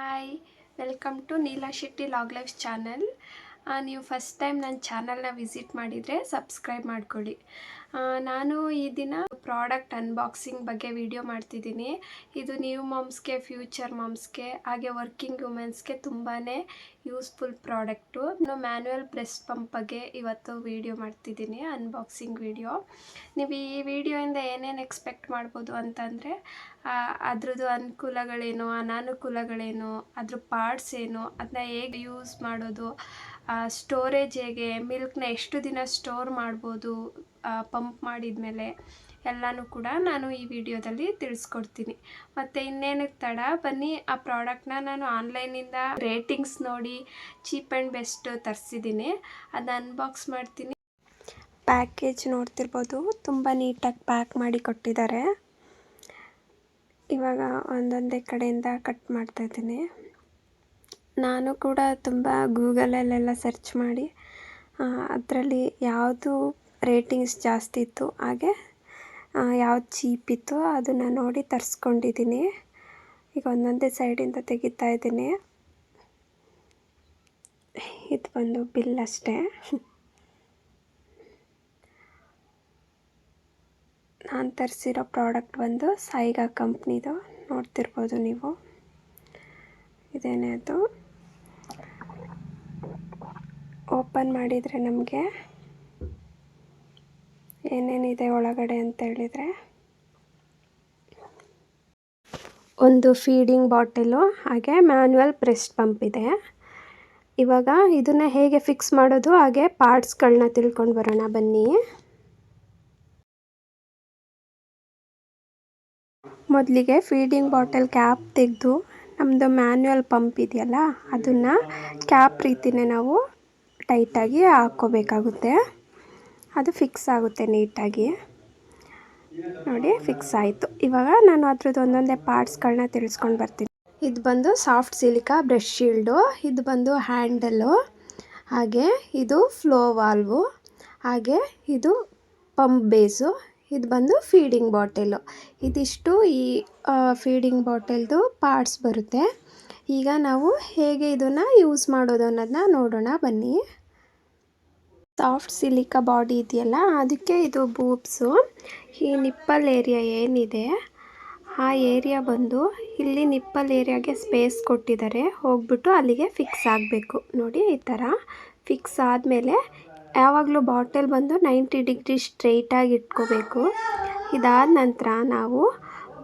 Hi, welcome to Neela Shetty log life channel. ನೀವು first time ನನ್ನ ಚಾನಲ್ನ ವಿಸಿಟ್ ಮಾಡಿದರೆ ಸಬ್ಸ್ಕ್ರೈಬ್ ಮಾಡ್ಕೊಳ್ಳಿ. ನಾನು ಈ ದಿನ ಪ್ರಾಡಕ್ಟ್ ಅನ್ಬಾಕ್ಸಿಂಗ್ ಬಗ್ಗೆ ವಿಡಿಯೋ ಮಾಡ್ತಿದ್ದೀನಿ. ಇದು ನ್ಯೂ ಮಾಮ್ಸ್ಗೆ, ಫ್ಯೂಚರ್ ಮಾಮ್ಸ್ಗೆ, ಹಾಗೆ ವರ್ಕಿಂಗ್ ವುಮೆನ್ಸ್ಗೆ ತುಂಬಾ ಯೂಸ್ಫುಲ್ ಪ್ರಾಡಕ್ಟು. ನಾನು ಮ್ಯಾನ್ಯುವಲ್ ಬ್ರೆಸ್ಟ್ ಪಂಪ್ ಬಗ್ಗೆ ಇವತ್ತು ವಿಡಿಯೋ ಮಾಡ್ತಿದ್ದೀನಿ, ಅನ್ಬಾಕ್ಸಿಂಗ್ ವಿಡಿಯೋ. ನೀವು ಈ ವಿಡಿಯೋಯಿಂದ ಏನೇನು ಎಕ್ಸ್ಪೆಕ್ಟ್ ಮಾಡ್ಬೋದು ಅಂತಂದರೆ ಅದ್ರದ್ದು ಅನುಕೂಲಗಳೇನು, ಅನಾನುಕೂಲಗಳೇನು, ಅದ್ರ ಪಾರ್ಟ್ಸ್ ಏನು, ಅದನ್ನ ಹೇಗೆ ಯೂಸ್ ಮಾಡೋದು, ಸ್ಟೋರೇಜ್ ಹೇಗೆ, ಮಿಲ್ಕ್ನ ಎಷ್ಟು ದಿನ ಸ್ಟೋರ್ ಮಾಡ್ಬೋದು ಪಂಪ್ ಮಾಡಿದ ಮೇಲೆ ಎಲ್ಲನೂ ಕೂಡ ನಾನು ಈ ವಿಡಿಯೋದಲ್ಲಿ ತಿಳಿಸ್ಕೊಡ್ತೀನಿ. ಮತ್ತು ಇನ್ನೇನಕ್ಕೆ ತಡ, ಬನ್ನಿ ಆ ಪ್ರಾಡಕ್ಟ್ನ ನಾನು ಆನ್ಲೈನಿಂದ ರೇಟಿಂಗ್ಸ್ ನೋಡಿ ಚೀಪ್ ಆ್ಯಂಡ್ ಬೆಸ್ಟ್ ತರಿಸಿದ್ದೀನಿ, ಅದನ್ನ ಅನ್ಬಾಕ್ಸ್ ಮಾಡ್ತೀನಿ. ಪ್ಯಾಕೇಜ್ ನೋಡ್ತಿರ್ಬೋದು, ತುಂಬ ನೀಟಾಗಿ ಪ್ಯಾಕ್ ಮಾಡಿ ಕೊಟ್ಟಿದ್ದಾರೆ. ಇವಾಗ ಒಂದೊಂದೇ ಕಡೆಯಿಂದ ಕಟ್ ಮಾಡ್ತಾಯಿದ್ದೀನಿ. ನಾನು ಕೂಡ ತುಂಬ ಗೂಗಲಲ್ಲೆಲ್ಲ ಸರ್ಚ್ ಮಾಡಿ ಅದರಲ್ಲಿ ಯಾವುದು ರೇಟಿಂಗ್ಸ್ ಜಾಸ್ತಿ ಇತ್ತು, ಹಾಗೆ ಯಾವ್ದು ಚೀಪ್ ಇತ್ತು ಅದನ್ನು ನೋಡಿ ತರಿಸ್ಕೊಂಡಿದ್ದೀನಿ. ಈಗ ಒಂದೊಂದೇ ಸೈಡಿಂದ ತೆಗಿತಾ ಇದ್ದೀನಿ. ಇದು ಬಂದು ಬಿಲ್ ಅಷ್ಟೇ. ನಾನು ತರಿಸಿರೋ ಪ್ರಾಡಕ್ಟ್ ಬಂದು ಸೈಗಾ ಕಂಪ್ನಿದು, ನೋಡ್ತಿರ್ಬೋದು ನೀವು. ಇದೇನೇ ಅದು ಓಪನ್ ಮಾಡಿದರೆ ನಮಗೆ ಏನೇನಿದೆ ಒಳಗಡೆ ಅಂತ ಹೇಳಿದರೆ, ಒಂದು ಫೀಡಿಂಗ್ ಬಾಟಲು, ಹಾಗೆ ಮ್ಯಾನ್ಯುವಲ್ ಬ್ರೆಸ್ಟ್ ಪಂಪ್ ಇದೆ. ಇವಾಗ ಇದನ್ನು ಹೇಗೆ ಫಿಕ್ಸ್ ಮಾಡೋದು, ಹಾಗೆ ಪಾರ್ಟ್ಸ್ಗಳನ್ನ ತಿಳ್ಕೊಂಡು ಬರೋಣ ಬನ್ನಿ. ಮೊದಲಿಗೆ ಫೀಡಿಂಗ್ ಬಾಟಲ್ ಕ್ಯಾಪ್ ತೆಗೆದು ನಮ್ಮದು ಮ್ಯಾನ್ಯುವಲ್ ಪಂಪ್ ಇದೆಯಲ್ಲ ಅದನ್ನು ಕ್ಯಾಪ್ ರೀತಿಯೇ ನಾವು ಟೈಟಾಗಿ ಹಾಕ್ಕೋಬೇಕಾಗುತ್ತೆ. ಅದು ಫಿಕ್ಸ್ ಆಗುತ್ತೆ ನೀಟಾಗಿ. ನೋಡಿ, ಫಿಕ್ಸ್ ಆಯಿತು. ಇವಾಗ ನಾನು ಅದ್ರದ್ದು ಒಂದೊಂದೇ ಪಾರ್ಟ್ಸ್ಗಳನ್ನ ತಿಳಿಸ್ಕೊಂಡು ಬರ್ತೀನಿ. ಇದು ಬಂದು ಸಾಫ್ಟ್ ಸಿಲಿಕಾ ಬ್ರಷ್ ಶೀಲ್ಡು, ಇದು ಬಂದು ಹ್ಯಾಂಡಲು, ಹಾಗೆ ಇದು ಫ್ಲೋ ವಾಲ್ವು, ಹಾಗೆ ಇದು ಪಂಪ್ ಬೇಸು, ಇದು ಬಂದು ಫೀಡಿಂಗ್ ಬಾಟಲು. ಇದಿಷ್ಟು ಈ ಫೀಡಿಂಗ್ ಬಾಟಲ್ದು ಪಾರ್ಟ್ಸ್ ಬರುತ್ತೆ. ಈಗ ನಾವು ಹೇಗೆ ಇದನ್ನು ಯೂಸ್ ಮಾಡೋದು ಅನ್ನೋದನ್ನ ನೋಡೋಣ ಬನ್ನಿ. ಸಾಫ್ಟ್ ಸಿಲಿಕಾ ಬಾಡಿ ಇದೆಯಲ್ಲ, ಅದಕ್ಕೆ ಇದು ಬೂಬ್ಸು. ಈ ನಿಪ್ಪಲ್ ಏರಿಯಾ ಏನಿದೆ ಆ ಏರಿಯಾ ಬಂದು ಇಲ್ಲಿ ನಿಪ್ಪಲ್ ಏರಿಯಾಗೆ ಸ್ಪೇಸ್ ಕೊಟ್ಟಿದ್ದಾರೆ, ಹೋಗ್ಬಿಟ್ಟು ಅಲ್ಲಿಗೆ ಫಿಕ್ಸ್ ಆಗಬೇಕು. ನೋಡಿ, ಈ ಥರ ಫಿಕ್ಸ್ ಆದಮೇಲೆ ಯಾವಾಗಲೂ ಬಾಟಲ್ ಬಂದು 90 ಡಿಗ್ರಿ ಸ್ಟ್ರೈಟಾಗಿ ಇಟ್ಕೋಬೇಕು. ಇದಾದ ನಂತರ ನಾವು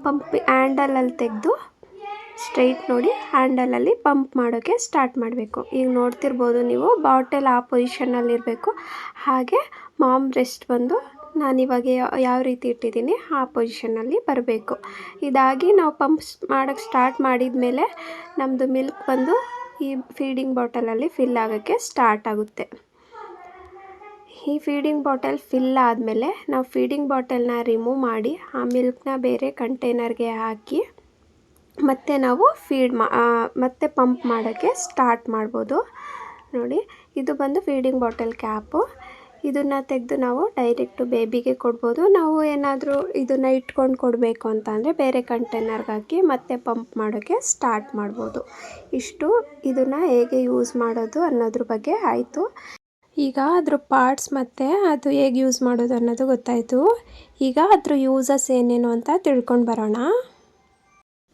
ಪಂಪ್ ಹ್ಯಾಂಡಲಲ್ಲಿ ತೆಗೆದು ಸ್ಟ್ರೈಟ್ ನೋಡಿ ಹ್ಯಾಂಡಲಲ್ಲಿ ಪಂಪ್ ಮಾಡೋಕ್ಕೆ ಸ್ಟಾರ್ಟ್ ಮಾಡಬೇಕು. ಈಗ ನೋಡ್ತಿರ್ಬೋದು ನೀವು, ಬಾಟಲ್ ಆ ಪೊಸಿಷನ್ನಲ್ಲಿರಬೇಕು. ಹಾಗೆ ಮಾಮ್ ಬ್ರೆಸ್ಟ್ ಬಂದು ನಾನಿವಾಗ ಯಾವ ರೀತಿ ಇಟ್ಟಿದ್ದೀನಿ ಆ ಪೊಸಿಷನ್ನಲ್ಲಿ ಬರಬೇಕು. ಇದಾಗಿ ನಾವು ಪಂಪ್ ಮಾಡೋಕ್ಕೆ ಸ್ಟಾರ್ಟ್ ಮಾಡಿದ ಮೇಲೆ ನಮ್ಮದು ಮಿಲ್ಕ್ ಬಂದು ಈ ಫೀಡಿಂಗ್ ಬಾಟಲಲ್ಲಿ ಫಿಲ್ ಆಗೋಕ್ಕೆ ಸ್ಟಾರ್ಟ್ ಆಗುತ್ತೆ. ಈ ಫೀಡಿಂಗ್ ಬಾಟಲ್ ಫಿಲ್ ಆದಮೇಲೆ ನಾವು ಫೀಡಿಂಗ್ ಬಾಟಲ್ನ ರಿಮೂವ್ ಮಾಡಿ ಆ ಮಿಲ್ಕ್ನ ಬೇರೆ ಕಂಟೈನರ್ಗೆ ಹಾಕಿ ಮತ್ತೆ ನಾವು ಮತ್ತೆ ಪಂಪ್ ಮಾಡೋಕ್ಕೆ ಸ್ಟಾರ್ಟ್ ಮಾಡ್ಬೋದು. ನೋಡಿ, ಇದು ಬಂದು ಫೀಡಿಂಗ್ ಬಾಟಲ್ ಕ್ಯಾಪು. ಇದನ್ನು ತೆಗೆದು ನಾವು ಡೈರೆಕ್ಟು ಬೇಬಿಗೆ ಕೊಡ್ಬೋದು. ನಾವು ಏನಾದರೂ ಇದನ್ನು ಇಟ್ಕೊಂಡು ಕೊಡಬೇಕು ಅಂತ ಅಂದರೆ ಬೇರೆ ಕಂಟೈನರ್ಗೆ ಹಾಕಿ ಮತ್ತೆ ಪಂಪ್ ಮಾಡೋಕ್ಕೆ ಸ್ಟಾರ್ಟ್ ಮಾಡ್ಬೋದು. ಇಷ್ಟು ಇದನ್ನು ಹೇಗೆ ಯೂಸ್ ಮಾಡೋದು ಅನ್ನೋದ್ರ ಬಗ್ಗೆ ಆಯಿತು. ಈಗ ಅದ್ರ ಪಾರ್ಟ್ಸ್ ಮತ್ತು ಅದು ಹೇಗೆ ಯೂಸ್ ಮಾಡೋದು ಅನ್ನೋದು ಗೊತ್ತಾಯಿತು. ಈಗ ಅದ್ರ ಯೂಸಸ್ ಏನೇನು ಅಂತ ತಿಳ್ಕೊಂಡು ಬರೋಣ.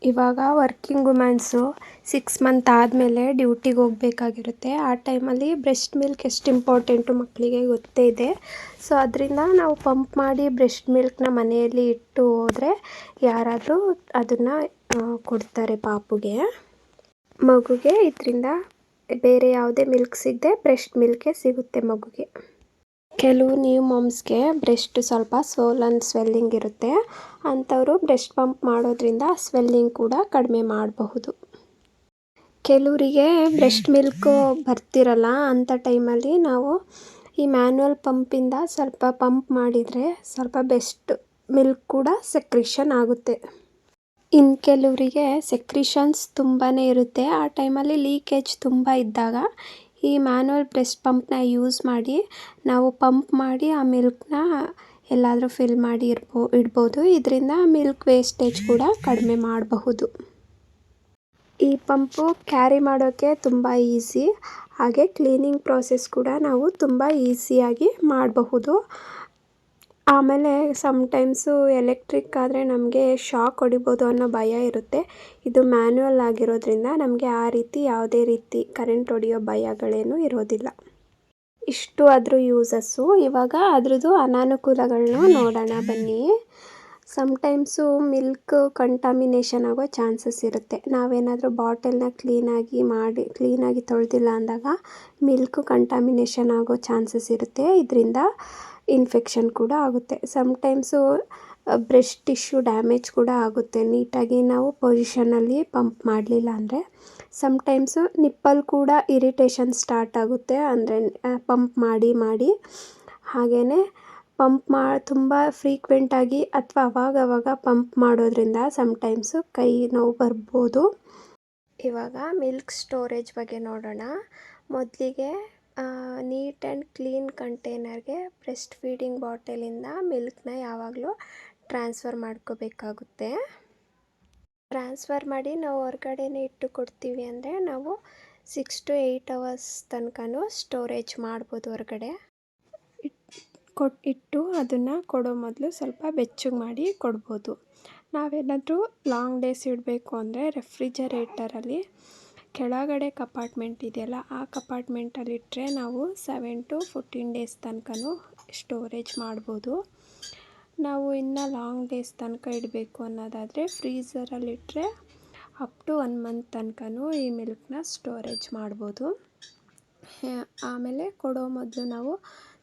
ಇವಾಗ ವರ್ಕಿಂಗ್ ವುಮೆನ್ಸು 6 ಮಂತ್ ಆದಮೇಲೆ ಡ್ಯೂಟಿಗೆ ಹೋಗಬೇಕಾಗಿರುತ್ತೆ. ಆ ಟೈಮಲ್ಲಿ ಬ್ರೆಸ್ಟ್ ಮಿಲ್ಕ್ ಎಷ್ಟು ಇಂಪಾರ್ಟೆಂಟು ಮಕ್ಕಳಿಗೆ ಗೊತ್ತೇ ಇದೆ. ಸೊ ಅದರಿಂದ ನಾವು ಪಂಪ್ ಮಾಡಿ ಬ್ರೆಸ್ಟ್ ಮಿಲ್ಕ್ನ ಮನೆಯಲ್ಲಿ ಇಟ್ಟು ಹೋದರೆ ಯಾರಾದರೂ ಅದನ್ನು ಕೊಡ್ತಾರೆ ಪಾಪುಗೆ, ಮಗುಗೆ. ಇದರಿಂದ ಬೇರೆ ಯಾವುದೇ ಮಿಲ್ಕ್ ಸಿಗದೆ ಬ್ರೆಸ್ಟ್ ಮಿಲ್ಕೇ ಸಿಗುತ್ತೆ ಮಗುಗೆ. ಕೆಲವು ನ್ಯೂ ಮಾಮ್ಸ್ಗೆ ಬ್ರೆಸ್ಟ್ ಸ್ವಲ್ಪ ಸೋಲನ್ ಸ್ವೆಲ್ಲಿಂಗ್ ಇರುತ್ತೆ, ಅಂಥವರು ಬ್ರೆಸ್ಟ್ ಪಂಪ್ ಮಾಡೋದ್ರಿಂದ ಸ್ವೆಲ್ಲಿಂಗ್ ಕೂಡ ಕಡಿಮೆ ಮಾಡಬಹುದು. ಕೆಲವರಿಗೆ ಬ್ರೆಸ್ಟ್ ಮಿಲ್ಕು ಬರ್ತಿರಲ್ಲ, ಅಂಥ ಟೈಮಲ್ಲಿ ನಾವು ಈ ಮ್ಯಾನ್ಯುವಲ್ ಪಂಪಿಂದ ಸ್ವಲ್ಪ ಪಂಪ್ ಮಾಡಿದರೆ ಸ್ವಲ್ಪ ಬೆಸ್ಟ್ ಮಿಲ್ಕ್ ಕೂಡ ಸೆಕ್ರಿಷನ್ ಆಗುತ್ತೆ. ಇನ್ನು ಕೆಲವರಿಗೆ ಸೆಕ್ರಿಷನ್ಸ್ ತುಂಬಾ ಇರುತ್ತೆ. ಆ ಟೈಮಲ್ಲಿ ಲೀಕೇಜ್ ತುಂಬ ಇದ್ದಾಗ ಈ ಮ್ಯಾನ್ಯುವಲ್ ಬ್ರೆಸ್ಟ್ ಪಂಪ್ನ ಯೂಸ್ ಮಾಡಿ ನಾವು ಪಂಪ್ ಮಾಡಿ ಆ ಮಿಲ್ಕ್ನ ಎಲ್ಲಾದರೂ ಫಿಲ್ ಮಾಡಿ ಇಡ್ಬೋದು. ಇದರಿಂದ ಮಿಲ್ಕ್ ವೇಸ್ಟೇಜ್ ಕೂಡ ಕಡಿಮೆ ಮಾಡಬಹುದು. ಈ ಪಂಪು ಕ್ಯಾರಿ ಮಾಡೋಕ್ಕೆ ತುಂಬ ಈಸಿ, ಹಾಗೆ ಕ್ಲೀನಿಂಗ್ ಪ್ರೋಸೆಸ್ ಕೂಡ ನಾವು ತುಂಬ ಈಸಿಯಾಗಿ ಮಾಡಬಹುದು. ಆಮೇಲೆ ಸಮ್ಟೈಮ್ಸು ಎಲೆಕ್ಟ್ರಿಕ್ ಆದರೆ ನಮಗೆ ಶಾಕ್ ಹೊಡಿಬೋದು ಅನ್ನೋ ಭಯ ಇರುತ್ತೆ. ಇದು ಮ್ಯಾನ್ಯುವಲ್ ಆಗಿರೋದ್ರಿಂದ ನಮಗೆ ಆ ರೀತಿ ಯಾವುದೇ ರೀತಿ ಕರೆಂಟ್ ಹೊಡೆಯೋ ಭಯಗಳೇನೂ ಇರೋದಿಲ್ಲ. ಇಷ್ಟು ಅದ್ರ ಯೂಸಸ್ಸು. ಇವಾಗ ಅದ್ರದ್ದು ಅನಾನುಕೂಲಗಳನ್ನ ನೋಡೋಣ ಬನ್ನಿ. ಸಮ್ಟೈಮ್ಸು ಮಿಲ್ಕ್ ಕಂಟಾಮಿನೇಷನ್ ಆಗೋ ಚಾನ್ಸಸ್ ಇರುತ್ತೆ. ನಾವೇನಾದರೂ ಬಾಟಲ್ನ ಕ್ಲೀನಾಗಿ ತೊಳೆದಿಲ್ಲ ಅಂದಾಗ ಮಿಲ್ಕ್ ಕಂಟಾಮಿನೇಷನ್ ಆಗೋ ಚಾನ್ಸಸ್ ಇರುತ್ತೆ. ಇದರಿಂದ ಇನ್ಫೆಕ್ಷನ್ ಕೂಡ ಆಗುತ್ತೆ. ಸಮ್ಟೈಮ್ಸು ಬ್ರೆಸ್ಟ್ ಟಿಶ್ಯೂ ಡ್ಯಾಮೇಜ್ ಕೂಡ ಆಗುತ್ತೆ, ನೀಟಾಗಿ ನಾವು ಪೊಸಿಷನಲ್ಲಿ ಪಂಪ್ ಮಾಡಲಿಲ್ಲ ಅಂದರೆ. ಸಮ್ಟೈಮ್ಸು ನಿಪ್ಪಲ್ ಕೂಡ ಇರಿಟೇಷನ್ ಸ್ಟಾರ್ಟ್ ಆಗುತ್ತೆ, ಅಂದರೆ ಪಂಪ್ ಮಾಡಿ ಹಾಗೆಯೇ ತುಂಬ ಫ್ರೀಕ್ವೆಂಟಾಗಿ ಅಥವಾ ಅವಾಗವಾಗ ಪಂಪ್ ಮಾಡೋದ್ರಿಂದ ಸಮ್ಟೈಮ್ಸು ಕೈ ನೋವು ಬರ್ಬೋದು. ಇವಾಗ ಮಿಲ್ಕ್ ಸ್ಟೋರೇಜ್ ಬಗ್ಗೆ ನೋಡೋಣ. ಮೊದಲಿಗೆ ನೀಟ್ ಆ್ಯಂಡ್ ಕ್ಲೀನ್ ಕಂಟೈನರ್ಗೆ ಬ್ರೆಸ್ಟ್ ಫೀಡಿಂಗ್ ಬಾಟಲಿಂದ ಮಿಲ್ಕ್ನ ಯಾವಾಗಲೂ ಟ್ರಾನ್ಸ್ಫರ್ ಮಾಡ್ಕೋಬೇಕಾಗುತ್ತೆ. ಟ್ರಾನ್ಸ್ಫರ್ ಮಾಡಿ ನಾವು ಹೊರಗಡೆನೇ ಇಟ್ಟು ಕೊಡ್ತೀವಿ ಅಂದರೆ ನಾವು 6 to 8 hours ತನಕನೂ ಸ್ಟೋರೇಜ್ ಮಾಡ್ಬೋದು ಹೊರಗಡೆ. ಇಟ್ಟು ಅದನ್ನು ಕೊಡೋ ಮೊದಲು ಸ್ವಲ್ಪ ಬೆಚ್ಚಗೆ ಮಾಡಿ ಕೊಡ್ಬೋದು. ನಾವೇನಾದರೂ ಲಾಂಗ್ ಡೇಸ್ ಇಡಬೇಕು ಅಂದರೆ ರೆಫ್ರಿಜರೇಟರಲ್ಲಿ ಕೆಳಗಡೆ ಕಪಾರ್ಟ್ಮೆಂಟ್ ಇದೆಯಲ್ಲ, ಆ ಕಪಾರ್ಟ್ಮೆಂಟಲ್ಲಿಟ್ಟರೆ ನಾವು 7 to 14 days ತನಕನೂ ಸ್ಟೋರೇಜ್ ಮಾಡ್ಬೋದು. ನಾವು ಇನ್ನು ಲಾಂಗ್ ಡೇಸ್ ತನಕ ಇಡಬೇಕು ಅನ್ನೋದಾದರೆ ಫ್ರೀಝರಲ್ಲಿಟ್ಟರೆ ಅಪ್ ಟು 1 month ತನಕನೂ ಈ ಮಿಲ್ಕ್ನ ಸ್ಟೋರೇಜ್ ಮಾಡ್ಬೋದು. ಆಮೇಲೆ ಕೊಡೋ ಮೊದಲು ನಾವು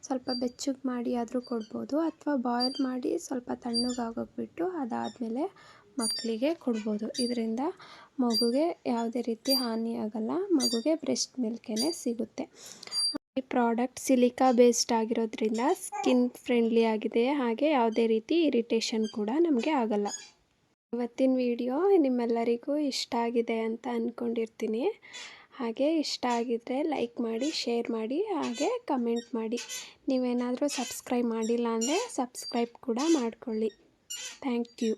ಸ್ವಲ್ಪ ಬೆಚ್ಚಗೆ ಮಾಡಿ ಆದರೂ ಕೊಡ್ಬೋದು, ಅಥವಾ ಬಾಯ್ಲ್ ಮಾಡಿ ಸ್ವಲ್ಪ ತಣ್ಣಗಾಗೋಗ್ಬಿಟ್ಟು ಅದಾದಮೇಲೆ ಮಕ್ಕಳಿಗೆ ಕೊಡ್ಬೋದು. ಇದರಿಂದ ಮಗುಗೆ ಯಾವುದೇ ರೀತಿ ಹಾನಿ ಆಗಲ್ಲ, ಮಗುಗೆ ಬ್ರೆಸ್ಟ್ ಮಿಲ್ಕೇ ಸಿಗುತ್ತೆ. ಈ ಪ್ರಾಡಕ್ಟ್ ಸಿಲಿಕಾ ಬೇಸ್ಡ್ ಆಗಿರೋದ್ರಿಂದ ಸ್ಕಿನ್ ಫ್ರೆಂಡ್ಲಿ ಆಗಿದೆ, ಹಾಗೆ ಯಾವುದೇ ರೀತಿ ಇರಿಟೇಷನ್ ಕೂಡ ನಮಗೆ ಆಗಲ್ಲ. ಇವತ್ತಿನ ವಿಡಿಯೋ ನಿಮ್ಮೆಲ್ಲರಿಗೂ ಇಷ್ಟ ಆಗಿದೆ ಅಂತ ಅಂದ್ಕೊಂಡಿರ್ತೀನಿ. ಹಾಗೆ ಇಷ್ಟ ಆಗಿದ್ದರೆ ಲೈಕ್ ಮಾಡಿ, ಶೇರ್ ಮಾಡಿ, ಹಾಗೆ ಕಮೆಂಟ್ ಮಾಡಿ. ನೀವೇನಾದರೂ ಸಬ್ಸ್ಕ್ರೈಬ್ ಮಾಡಿಲ್ಲ ಅಂದರೆ ಸಬ್ಸ್ಕ್ರೈಬ್ ಕೂಡ ಮಾಡ್ಕೊಳ್ಳಿ. Thank you.